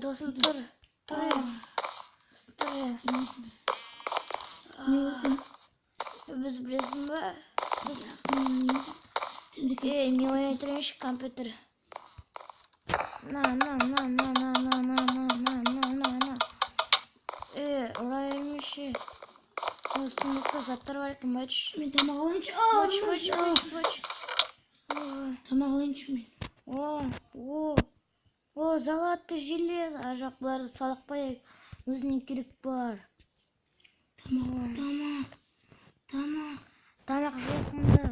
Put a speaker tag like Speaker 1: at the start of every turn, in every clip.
Speaker 1: Досым тұр. Біз білесің ба? Мен ойнай тұрайыншы компьютер. На. Ұрай өрмеші. Сұмдықта заттар бар екен, бачыш.
Speaker 2: Мен тамақ алайыншы.
Speaker 1: Бач.
Speaker 2: Тамақ алайыншы мен.
Speaker 1: Золотый желез. Ажақ бұларды салақпай, өзіне керек бар. Тамақ жоқ мұнда.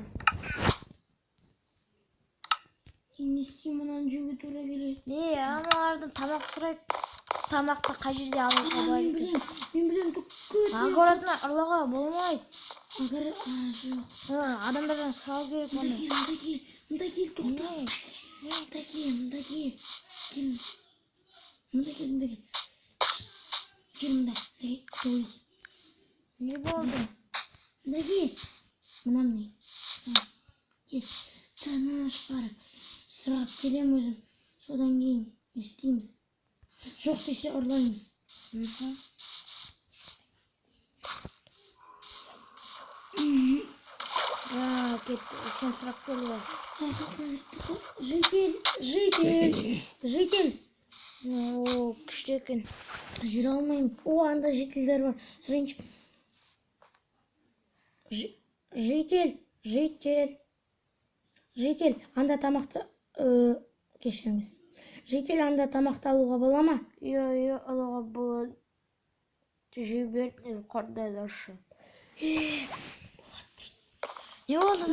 Speaker 2: Не істеймін, мұнан жеуге тура келеді.
Speaker 1: Аналардың тамақ сұрайды. Тамақты қай жерде алуға бар екен?
Speaker 2: Мен білем,
Speaker 1: Агоратына ұрлауға болмайды.
Speaker 2: Жоқ.
Speaker 1: Адамдардан сұрау керек оны.
Speaker 2: Мұнда кел, тоқта. Мұнда кел.
Speaker 1: Не болды?
Speaker 2: Мұнда кел. Мынам не? Кел. Таныш барып. Сұрап келем өзім. Содан кейін істейміз. Жоқ десе ұрлаймыз.
Speaker 1: Кетті. Сен сұрап келді.
Speaker 2: Житель.
Speaker 1: Күшті екен.
Speaker 2: Жүре алмайым. Анда жителдер бар. Сұрайыншы. Житель. Анда тамақты... Кешіріңіз. Житель, анда тамақты алуға бола ма?
Speaker 1: Алуға болады. Жеберді қордайдашы. Не болды?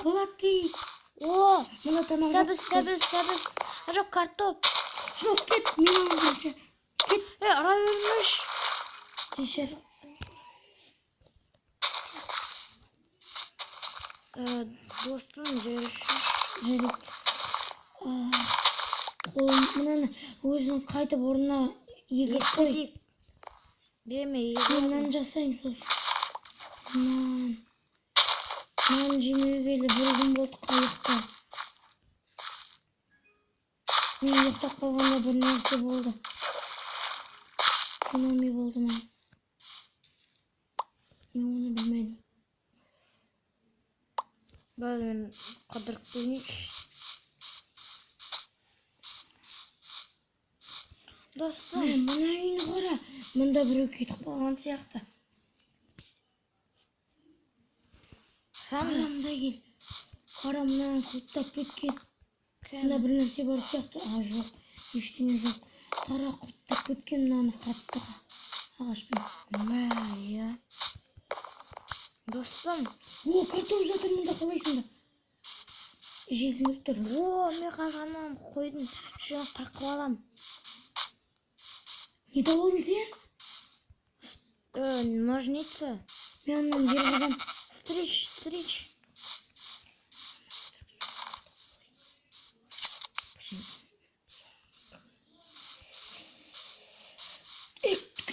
Speaker 2: Болады дейді. Мұна тамақ жоқ.
Speaker 1: Сәбіз. Жоқ, картоп.
Speaker 2: Жоқ, кет. Мен алғанша. Кет.
Speaker 1: Ара өрмеш.
Speaker 2: Кешір.
Speaker 1: Достым жүріші.
Speaker 2: Жүріп. Мұнаны өзінің қайтып орнына егет қой.
Speaker 1: Деме,
Speaker 2: Нан жасайым сосын. Нан жемегелі бір күн болды қайықта. Мен ұйықтап қалғанда бір нәрсе болды. Цунами болды ма? Мен оны білмедім.
Speaker 1: Мен қыдырып көрейінші. Достым.
Speaker 2: Мұна үйіні қора. Мұнда біреу кетіп қалған сияқты. Қарамда кел. Қара мұнан құттап кеткен. Мұнда бір нәрсе бар сияқты. Жоқ. Ештеңе жоқ. Қара құттап кеткен мұнаны қатты ағашпен.
Speaker 1: Достым.
Speaker 2: Картоп жатыр мұнда, қалайсың да? Желділіп тұр.
Speaker 1: Мен қағаннан қойдың шуын қырқып алам.
Speaker 2: Не болдың сен?
Speaker 1: Ножницы.
Speaker 2: Мен оннан жер қазам.
Speaker 1: Стричь.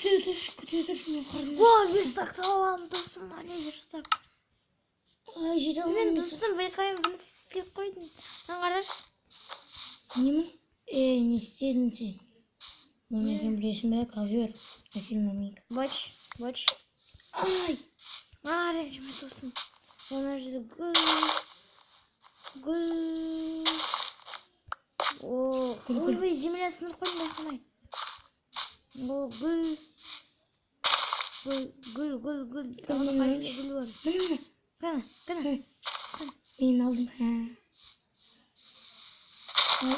Speaker 2: Күте тұршы мен қарындас.
Speaker 1: Верстакты алам, достым. Верстак.
Speaker 2: Жете алмаймын.
Speaker 1: Мен достым, байқайым, бұны істеп қойдың. Қараш.
Speaker 2: Немін? Не істедің сен? Мен білесің бе, ковер. Афильмамик.
Speaker 1: Бач.
Speaker 2: Ай!
Speaker 1: Ренжіме, достым. Оны жерде гүл. Ой, земля сынып қойдың байқамай. Гүл. Гүл бар. Қана.
Speaker 2: Мен алдым.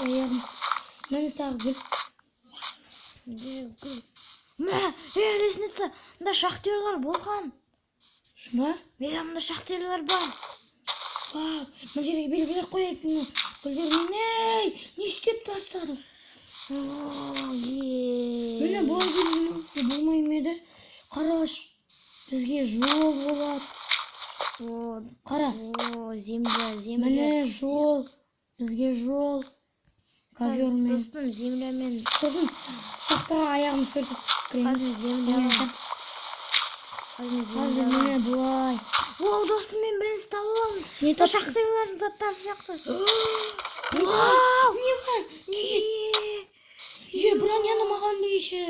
Speaker 2: Аяғым. Мені тағы гүл.
Speaker 1: Лестница. Мұнда шахтерлар болған.
Speaker 2: Шыма?
Speaker 1: Мұнда шахтерлар бар.
Speaker 2: Мұн жерге белгілер қояйық мұны. Гүлдермен не істеп тастадым? Мені бұл болмайым еді. Қараш, бізге жол болады. Қара.
Speaker 1: Земля.
Speaker 2: Міне жол. Бізге жол. Ковермен.
Speaker 1: Достым, землямен.
Speaker 2: Сосын шахтаға аяғымыз сүртіп кіреміз.
Speaker 1: Қазір земля.
Speaker 2: Қазір міне бұлай.
Speaker 1: О, достым, мен бірінші тауып алдым.
Speaker 2: Не таптың?
Speaker 1: Шахтерлардың заттары сияқты.
Speaker 2: Не бар? Броняны маған бейші.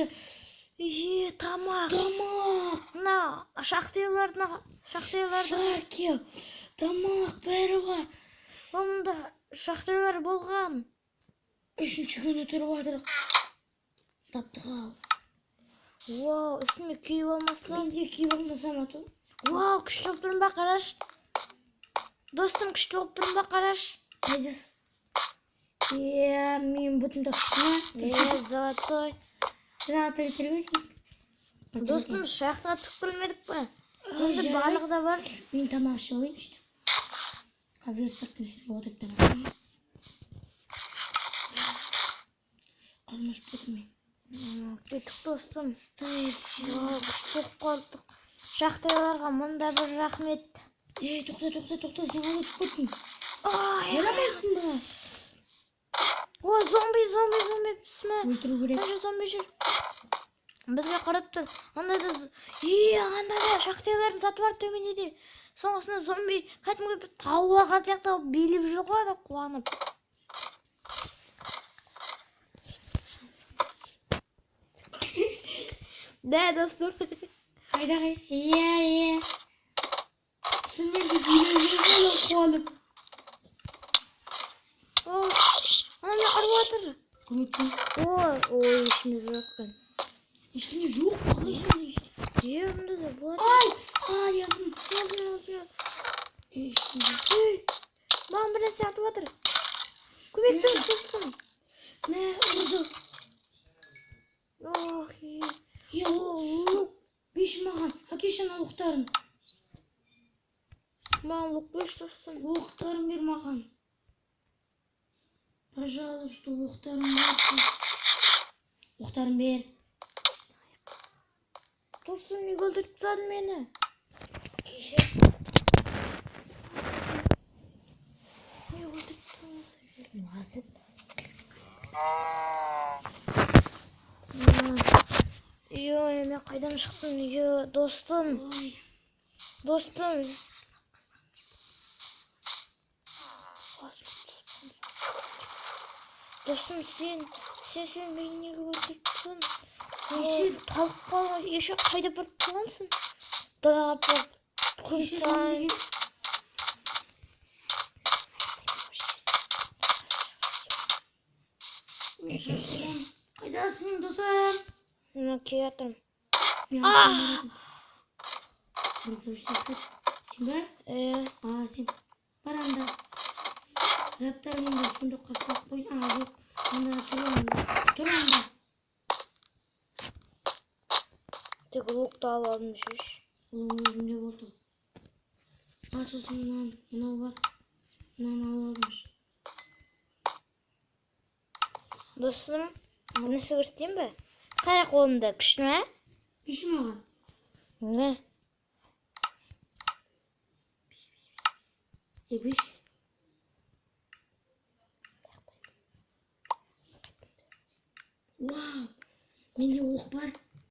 Speaker 1: Тамақ.
Speaker 2: Тамақ.
Speaker 1: Мына шахтерлардың
Speaker 2: Факел. Тамақ бәрі бар.
Speaker 1: онда шахтерлар болған.
Speaker 2: Үшінші күні тұрып жатырық. Таптық ал.
Speaker 1: Вау, үстіме киіп алмасам.
Speaker 2: Мен де киіп алмасам ату.
Speaker 1: Вау, күшті болып тұрмын ба, қараш. Достым, күшті болып тұрмын ба, қараш.
Speaker 2: Қайдасың? Мен бұтында күшті ма?
Speaker 1: Золотой.
Speaker 2: Золотой тіргізейік.
Speaker 1: Достым, шахтаға түсіп келмедік па? Енді барлығы да бар.
Speaker 2: Мен тамақ ішіп алайын işte. Қабырсақтың үстіне отырып тамақ. Қалмаш бұтым мен.
Speaker 1: Кеттік достым. Күшті болып қалдық. Шахтерларға мұнда бір рахмет.
Speaker 2: Тоқта, сен қалай түсіп кеттің?
Speaker 1: Жарамайсың
Speaker 2: ба?
Speaker 1: О, зомби, пісме.
Speaker 2: Өлтіру керек.
Speaker 1: Қанша зомби жүр? Бізге қарап тұр. Анда да шахтерлардың заты бар төменеде. Соңғысында зомби кәдімгі бір тауып алған сияқты билеп жүр ғой да қуанып. Да, достым.
Speaker 2: Қайда? Иә. Шынымен де билеп жүр ғой қуанып.
Speaker 1: Ана арып жатыр.
Speaker 2: Көмектесейін.
Speaker 1: Ой, ішіміз жоқпен.
Speaker 2: Ештеңе жоқ.
Speaker 1: Онда да болады.
Speaker 2: Аяғым.
Speaker 1: Маған бір нәрсе атып жатыр. Көмектесің достым.
Speaker 2: Мә, ұрды. Беш маған. Әкеші ана оқтарын.
Speaker 1: Маған оқ беш достым.
Speaker 2: Оқтарын бер маған. Пожалуйста, оқтарын берсін. Оқтарын бер.
Speaker 1: Достым, неге өлтіріп тастадың мені?
Speaker 2: Кешір.
Speaker 1: Неге өлтіріп тастадың?
Speaker 2: Лазет.
Speaker 1: Мен қайдан шықтым? Достым. Достым. Достым, сен мені неге өлтіріп тастадың? Талып қалған, еші қайда барып қалғансың? Далаға барып күн сайын.
Speaker 2: Қайдасың, досым?
Speaker 1: Мен келе жатырмын.
Speaker 2: Сен ба? Сен. Бар анда. Заттарың да сундыққа салып қойдың. Жоқ. Анда тұр анда.
Speaker 1: Тек луқты алып алдым шеш.
Speaker 2: Ол өзімде болды. Сосын мынау бар. Мынаны алып алдым.
Speaker 1: Достым, нәрсе көрсетейін бе? Қара қолымда күшті ме?
Speaker 2: Беші маған.
Speaker 1: Не?
Speaker 2: Беш. Вау! Менде оқ бар.